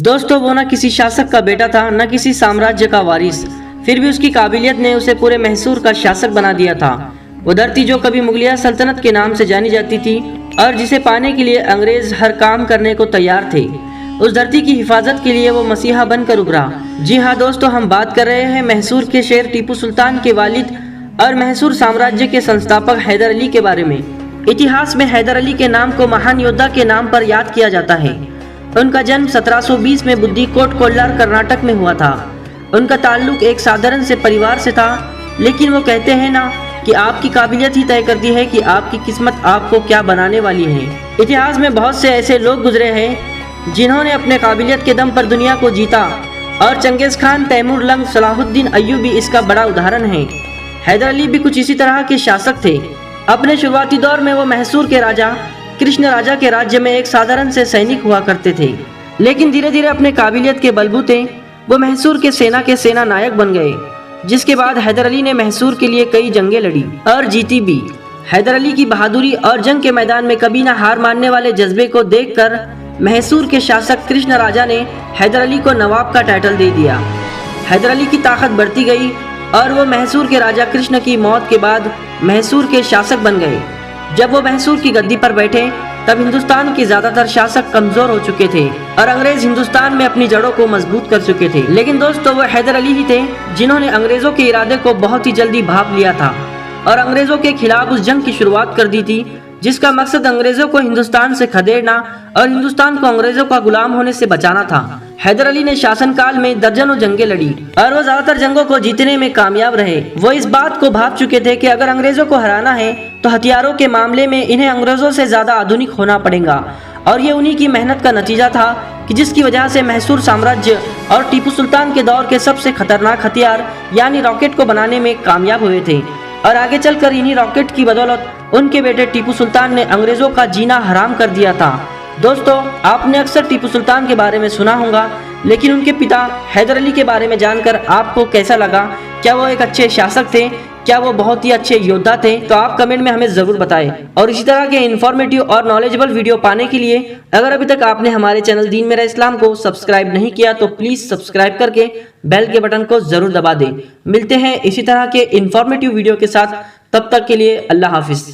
दोस्तों वो न किसी शासक का बेटा था न किसी साम्राज्य का वारिस, फिर भी उसकी काबिलियत ने उसे पूरे मैसूर का शासक बना दिया था। वो धरती जो कभी मुगलिया सल्तनत के नाम से जानी जाती थी और जिसे पाने के लिए अंग्रेज हर काम करने को तैयार थे, उस धरती की हिफाजत के लिए वो मसीहा बनकर उभरा। जी हाँ दोस्तों, हम बात कर रहे हैं मैसूर के शेर टीपू सुल्तान के वालिद और मैसूर साम्राज्य के संस्थापक हैदर अली के बारे में। इतिहास में हैदर अली के नाम को महान योद्धा के नाम पर याद किया जाता है। उनका जन्म 1720 में बुद्धिकोट कोल्लार कर्नाटक में हुआ था। उनका ताल्लुक एक साधारण से परिवार से था, लेकिन वो कहते हैं ना कि आपकी काबिलियत ही तय करती है कि आपकी किस्मत आपको क्या बनाने वाली है। इतिहास में बहुत से ऐसे लोग गुजरे हैं जिन्होंने अपने काबिलियत के दम पर दुनिया को जीता और Genghis Khan, Timur Lang, Salahuddin Ayyubi इसका बड़ा उदाहरण है। हैदर अली भी कुछ इसी तरह के शासक थे। अपने शुरुआती दौर में वो मैसूर के राजा कृष्ण राजा के राज्य में एक साधारण से सैनिक हुआ करते थे, लेकिन धीरे धीरे अपने काबिलियत के बलबूते वो मैसूर के सेना नायक बन गए, जिसके बाद हैदर अली ने मैसूर के लिए कई जंगें लड़ी और जीती भी। हैदर अली की बहादुरी और जंग के मैदान में कभी न हार मानने वाले जज्बे को देखकर मैसूर के शासक कृष्ण राजा ने हैदर अली को नवाब का टाइटल दे दिया। हैदर अली की ताकत बढ़ती गई और वो मैसूर के राजा कृष्ण की मौत के बाद मैसूर के शासक बन गए। जब वो मैसूर की गद्दी पर बैठे तब हिंदुस्तान के ज्यादातर शासक कमजोर हो चुके थे और अंग्रेज हिंदुस्तान में अपनी जड़ों को मजबूत कर चुके थे। लेकिन दोस्तों वो हैदर अली ही थे जिन्होंने अंग्रेजों के इरादे को बहुत ही जल्दी भांप लिया था और अंग्रेजों के खिलाफ उस जंग की शुरुआत कर दी थी जिसका मकसद अंग्रेजों को हिंदुस्तान से खदेड़ना और हिंदुस्तान को अंग्रेजों का गुलाम होने से बचाना था। हैदर अली ने शासनकाल में दर्जनों जंगें लड़ी और वो ज्यादातर जंगों को जीतने में कामयाब रहे। वो इस बात को भांप चुके थे कि अगर अंग्रेजों को हराना है तो हथियारों के मामले में इन्हें अंग्रेजों से ज्यादा आधुनिक होना पड़ेगा, और ये उन्हीं की मेहनत का नतीजा था कि जिसकी वजह से मैसूर साम्राज्य और टीपू सुल्तान के दौर के सबसे खतरनाक हथियार यानी रॉकेट को बनाने में कामयाब हुए थे। और आगे चलकर इन्हीं रॉकेट की बदौलत उनके बेटे टीपू सुल्तान ने अंग्रेजों का जीना हराम कर दिया था। दोस्तों आपने अक्सर टीपू सुल्तान के बारे में सुना होगा, लेकिन उनके पिता हैदर अली के बारे में जानकर आपको कैसा लगा? क्या वो एक अच्छे शासक थे? क्या वो बहुत ही अच्छे योद्धा थे? तो आप कमेंट में हमें जरूर बताएं। और इसी तरह के इन्फॉर्मेटिव और नॉलेजेबल वीडियो पाने के लिए अगर अभी तक आपने हमारे चैनल दीन मेरा इस्लाम को सब्सक्राइब नहीं किया तो प्लीज सब्सक्राइब करके बेल के बटन को जरूर दबा दें। मिलते हैं इसी तरह के इन्फॉर्मेटिव वीडियो के साथ, तब तक के लिए अल्लाह हाफिज।